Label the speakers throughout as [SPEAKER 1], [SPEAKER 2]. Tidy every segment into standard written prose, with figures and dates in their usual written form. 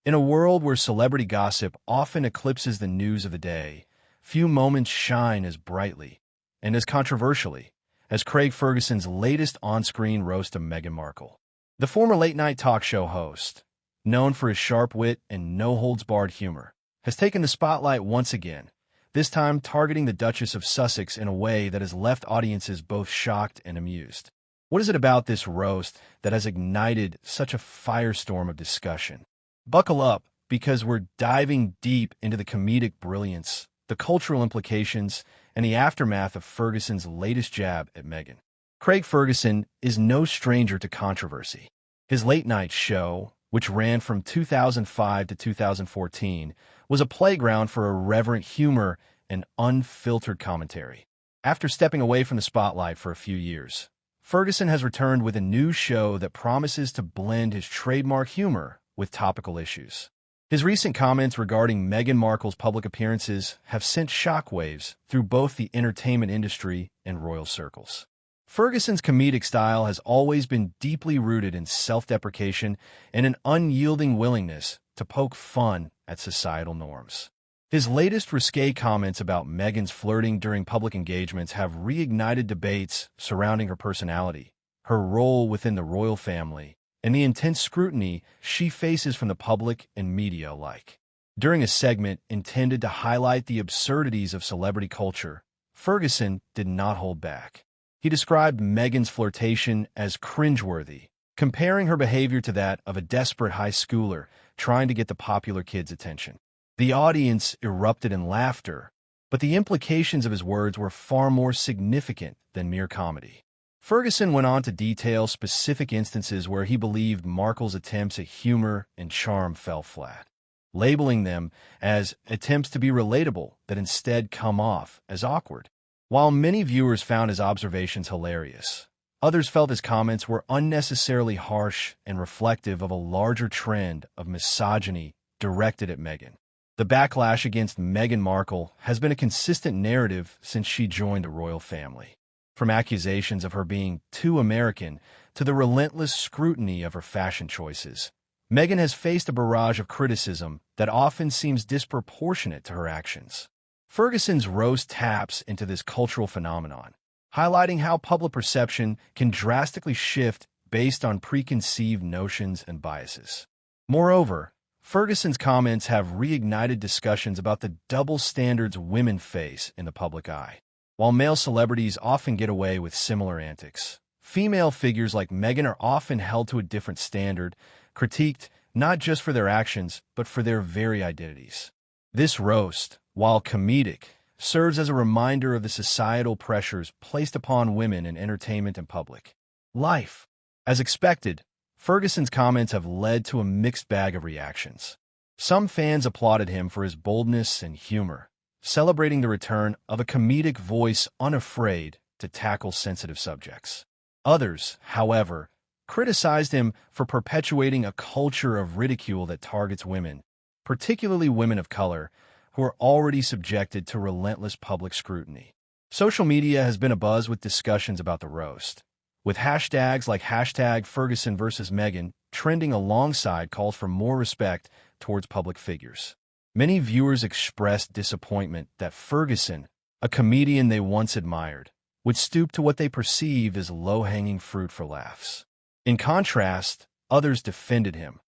[SPEAKER 1] In a world where celebrity gossip often eclipses the news of the day, few moments shine as brightly and as controversially as Craig Ferguson's latest on-screen roast of Meghan Markle. The former late-night talk show host, known for his sharp wit and no-holds-barred humor, has taken the spotlight once again, this time targeting the Duchess of Sussex in a way that has left audiences both shocked and amused. What is it about this roast that has ignited such a firestorm of discussion? Buckle up, because we're diving deep into the comedic brilliance, the cultural implications, and the aftermath of Ferguson's latest jab at Meghan. Craig Ferguson is no stranger to controversy. His late-night show, which ran from 2005 to 2014, was a playground for irreverent humor and unfiltered commentary. After stepping away from the spotlight for a few years, Ferguson has returned with a new show that promises to blend his trademark humor with topical issues. His recent comments regarding Meghan Markle's public appearances have sent shockwaves through both the entertainment industry and royal circles. Ferguson's comedic style has always been deeply rooted in self-deprecation and an unyielding willingness to poke fun at societal norms. His latest risque comments about Meghan's flirting during public engagements have reignited debates surrounding her personality, her role within the royal family, and the intense scrutiny she faces from the public and media alike. During a segment intended to highlight the absurdities of celebrity culture, Ferguson did not hold back. He described Meghan's flirtation as cringeworthy, comparing her behavior to that of a desperate high schooler trying to get the popular kids' attention. The audience erupted in laughter, but the implications of his words were far more significant than mere comedy. Ferguson went on to detail specific instances where he believed Markle's attempts at humor and charm fell flat, labeling them as attempts to be relatable that instead come off as awkward. While many viewers found his observations hilarious, others felt his comments were unnecessarily harsh and reflective of a larger trend of misogyny directed at Meghan. The backlash against Meghan Markle has been a consistent narrative since she joined the royal family. From accusations of her being too American to the relentless scrutiny of her fashion choices, Meghan has faced a barrage of criticism that often seems disproportionate to her actions. Ferguson's roast taps into this cultural phenomenon, highlighting how public perception can drastically shift based on preconceived notions and biases. Moreover, Ferguson's comments have reignited discussions about the double standards women face in the public eye. While male celebrities often get away with similar antics, female figures like Meghan are often held to a different standard, critiqued not just for their actions, but for their very identities. This roast, while comedic, serves as a reminder of the societal pressures placed upon women in entertainment and public life. As expected, Ferguson's comments have led to a mixed bag of reactions. Some fans applauded him for his boldness and humor, celebrating the return of a comedic voice unafraid to tackle sensitive subjects. Others, however, criticized him for perpetuating a culture of ridicule that targets women, particularly women of color, who are already subjected to relentless public scrutiny. Social media has been abuzz with discussions about the roast, with hashtags like #FergusonVersusMeghan trending alongside calls for more respect towards public figures. Many viewers expressed disappointment that Ferguson, a comedian they once admired, would stoop to what they perceive as low-hanging fruit for laughs. In contrast, others defended him,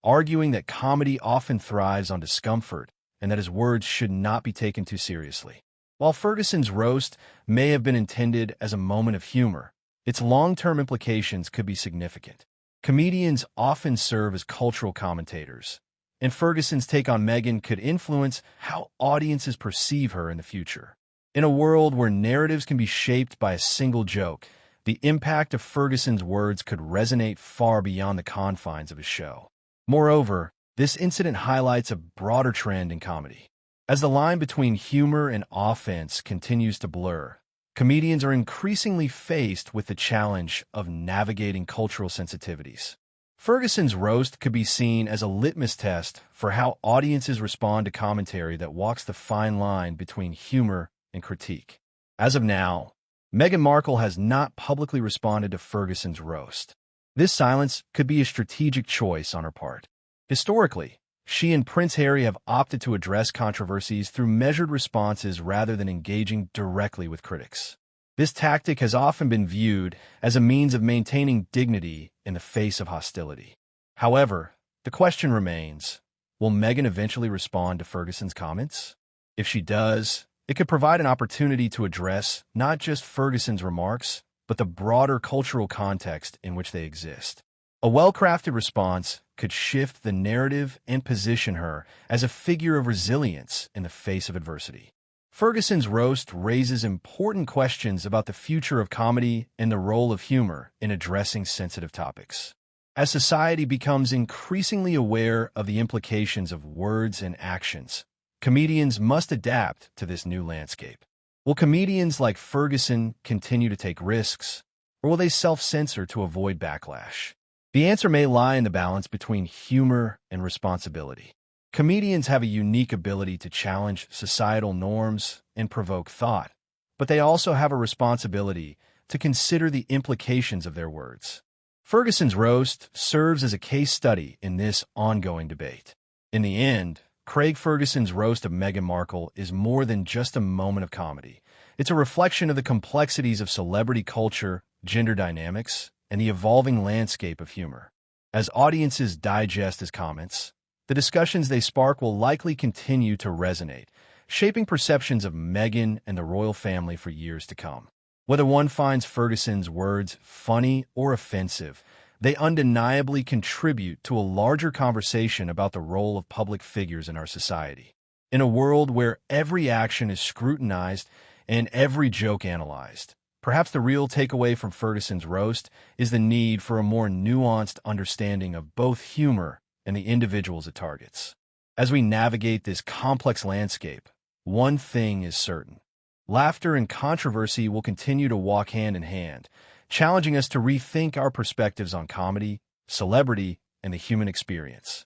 [SPEAKER 1] arguing that comedy often thrives on discomfort and that his words should not be taken too seriously. While Ferguson's roast may have been intended as a moment of humor, its long-term implications could be significant. Comedians often serve as cultural commentators, and Ferguson's take on Meghan could influence how audiences perceive her in the future. In a world where narratives can be shaped by a single joke, the impact of Ferguson's words could resonate far beyond the confines of his show. Moreover, this incident highlights a broader trend in comedy. As the line between humor and offense continues to blur, comedians are increasingly faced with the challenge of navigating cultural sensitivities. Ferguson's roast could be seen as a litmus test for how audiences respond to commentary that walks the fine line between humor and critique. As of now, Meghan Markle has not publicly responded to Ferguson's roast. This silence could be a strategic choice on her part. Historically, She and Prince Harry have opted to address controversies through measured responses rather than engaging directly with critics. This tactic has often been viewed as a means of maintaining dignity in the face of hostility. However, the question remains, will Meghan eventually respond to Ferguson's comments? If she does, it could provide an opportunity to address not just Ferguson's remarks, but the broader cultural context in which they exist. A well-crafted response could shift the narrative and position her as a figure of resilience in the face of adversity. Ferguson's roast raises important questions about the future of comedy and the role of humor in addressing sensitive topics. As society becomes increasingly aware of the implications of words and actions, comedians must adapt to this new landscape. Will comedians like Ferguson continue to take risks, or will they self-censor to avoid backlash? The answer may lie in the balance between humor and responsibility. Comedians have a unique ability to challenge societal norms and provoke thought, but they also have a responsibility to consider the implications of their words. Ferguson's roast serves as a case study in this ongoing debate. In the end, Craig Ferguson's roast of Meghan Markle is more than just a moment of comedy. It's a reflection of the complexities of celebrity culture, gender dynamics, and the evolving landscape of humor. As audiences digest his comments, the discussions they spark will likely continue to resonate, shaping perceptions of Meghan and the royal family for years to come. Whether one finds Ferguson's words funny or offensive, they undeniably contribute to a larger conversation about the role of public figures in our society. In a world where every action is scrutinized and every joke analyzed, perhaps the real takeaway from Ferguson's roast is the need for a more nuanced understanding of both humor and the individuals it targets. As we navigate this complex landscape, one thing is certain. Laughter and controversy will continue to walk hand in hand, challenging us to rethink our perspectives on comedy, celebrity, and the human experience.